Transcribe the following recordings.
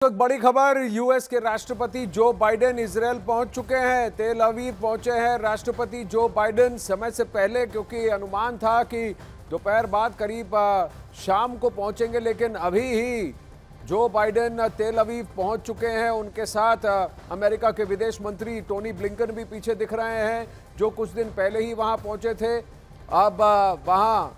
एक बड़ी खबर, यूएस के राष्ट्रपति जो बाइडेन इजरायल पहुंच चुके हैं। तेल अवीव पहुंचे हैं राष्ट्रपति जो बाइडेन समय से पहले, क्योंकि अनुमान था कि दोपहर बाद करीब शाम को पहुंचेंगे, लेकिन अभी ही जो बाइडेन तेल अवीव पहुंच चुके हैं। उनके साथ अमेरिका के विदेश मंत्री टोनी ब्लिंकन भी पीछे दिख रहे हैं, जो कुछ दिन पहले ही वहां पहुंचे थे। अब वहां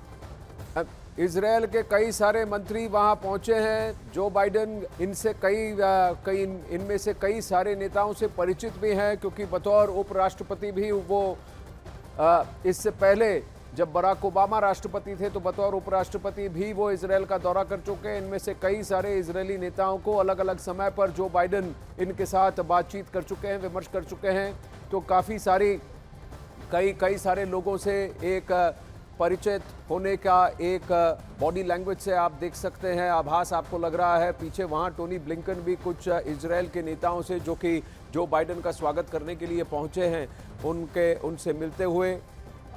इजरायल के कई सारे मंत्री वहां पहुंचे हैं। जो बाइडेन इनमें से कई सारे नेताओं से परिचित भी हैं, क्योंकि बतौर उपराष्ट्रपति भी वो इससे पहले जब बराक ओबामा राष्ट्रपति थे तो बतौर उपराष्ट्रपति भी वो इजरायल का दौरा कर चुके हैं। इनमें से कई सारे इजरायली नेताओं को अलग अलग समय पर जो बाइडेन इनके साथ बातचीत कर चुके हैं, विमर्श कर चुके हैं। तो काफ़ी कई सारे लोगों से एक परिचित होने का एक बॉडी लैंग्वेज से आप देख सकते हैं, आभास आपको लग रहा है। पीछे वहां टोनी ब्लिंकन भी कुछ इजरायल के नेताओं से, जो कि जो बाइडेन का स्वागत करने के लिए पहुंचे हैं, उनसे मिलते हुए।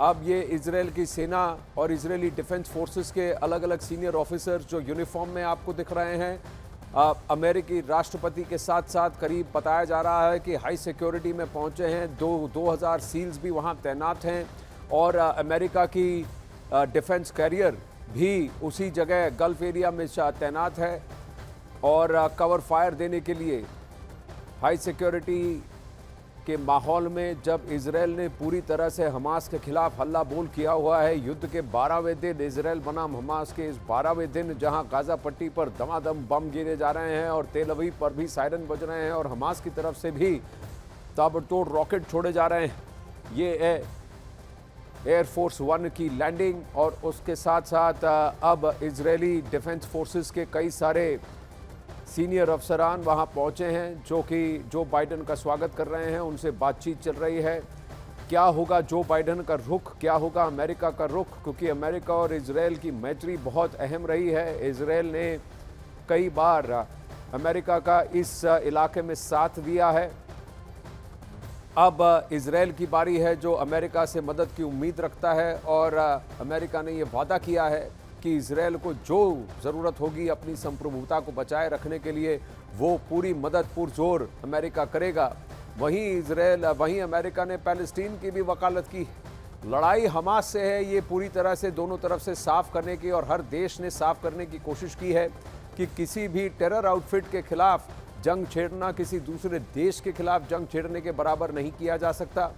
अब ये इजरायल की सेना और इजरायली डिफेंस फोर्सेस के अलग अलग सीनियर ऑफिसर्स जो यूनिफॉर्म में आपको दिख रहे हैं, अमेरिकी राष्ट्रपति के साथ साथ करीब बताया जा रहा है कि हाई सिक्योरिटी में पहुंचे हैं। 2000 सील्स भी वहां तैनात हैं और अमेरिका की डिफेंस कैरियर भी उसी जगह गल्फ एरिया में तैनात है और कवर फायर देने के लिए। हाई सिक्योरिटी के माहौल में जब इजरायल ने पूरी तरह से हमास के खिलाफ हल्ला बोल किया हुआ है, युद्ध के 12वें दिन इजरायल बनाम हमास के इस 12वें दिन जहां गाजा पट्टी पर दमादम बम गिरे जा रहे हैं और तेल अवीव पर भी सायरन बज रहे हैं और हमास की तरफ से भी ताबड़तोड़ रॉकेट छोड़े जा रहे हैं। ये है एयरफोर्स 1 की लैंडिंग और उसके साथ साथ अब इजरायली डिफेंस फोर्सेस के कई सारे सीनियर अफसरान वहां पहुंचे हैं, जो कि जो बाइडेन का स्वागत कर रहे हैं। उनसे बातचीत चल रही है। क्या होगा जो बाइडेन का रुख, क्या होगा अमेरिका का रुख, क्योंकि अमेरिका और इजरायल की मैत्री बहुत अहम रही है। इजरायल ने कई बार अमेरिका का इस इलाके में साथ दिया है। अब इजरायल की बारी है, जो अमेरिका से मदद की उम्मीद रखता है और अमेरिका ने ये वादा किया है कि इजरायल को जो ज़रूरत होगी अपनी संप्रभुता को बचाए रखने के लिए, वो पूरी मदद पुरजोर अमेरिका करेगा। वहीं अमेरिका ने पैलेस्टीन की भी वकालत की। लड़ाई हमास से है, ये पूरी तरह से दोनों तरफ से साफ करने की और हर देश ने साफ करने की कोशिश की है कि किसी भी टेरर आउटफिट के खिलाफ जंग छेड़ना किसी दूसरे देश के खिलाफ जंग छेड़ने के बराबर नहीं किया जा सकता।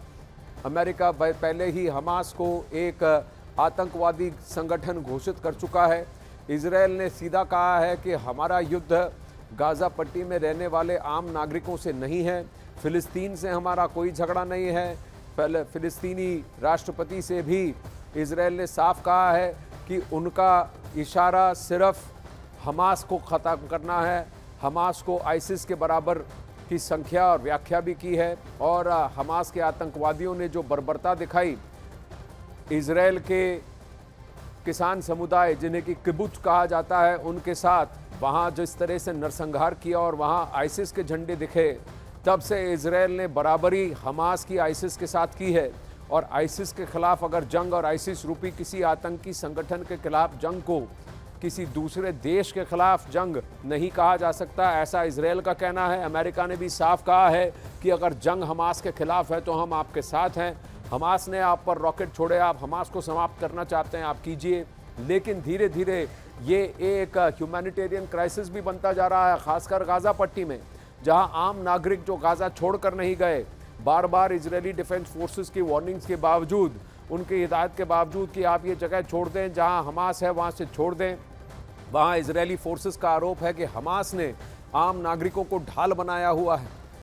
अमेरिका पहले ही हमास को एक आतंकवादी संगठन घोषित कर चुका है। इजरायल ने सीधा कहा है कि हमारा युद्ध गाजा पट्टी में रहने वाले आम नागरिकों से नहीं है, फिलिस्तीन से हमारा कोई झगड़ा नहीं है। पहले फिलिस्तीनी राष्ट्रपति से भी इजरायल ने साफ कहा है कि उनका इशारा सिर्फ हमास को ख़त्म करना है। हमास को आइसिस के बराबर की संख्या और व्याख्या भी की है और हमास के आतंकवादियों ने जो बर्बरता दिखाई, इजरायल के किसान समुदाय जिन्हें कि किबुत्ज कहा जाता है, उनके साथ वहाँ जिस तरह से नरसंहार किया और वहाँ आइसिस के झंडे दिखे, तब से इजरायल ने बराबरी हमास की आइसिस के साथ की है। और आइसिस के खिलाफ अगर जंग और आइसिस रूपी किसी आतंकी संगठन के खिलाफ जंग को किसी दूसरे देश के खिलाफ जंग नहीं कहा जा सकता, ऐसा इजरायल का कहना है। अमेरिका ने भी साफ कहा है कि अगर जंग हमास के खिलाफ है तो हम आपके साथ हैं। हमास ने आप पर रॉकेट छोड़े, आप हमास को समाप्त करना चाहते हैं, आप कीजिए। लेकिन धीरे धीरे ये एक ह्यूमैनिटेरियन क्राइसिस भी बनता जा रहा है, खासकर गाजा पट्टी में, जहां आम नागरिक जो गाजा छोड़कर नहीं गए, बार बार इजरायली डिफेंस फोर्सेस की वार्निंग्स के बावजूद, उनकी हिदायत के बावजूद कि आप ये जगह छोड़ दें, जहां हमास है वहां से छोड़ दें, वहां इजरायली फोर्सेस का आरोप है कि हमास ने आम नागरिकों को ढाल बनाया हुआ है।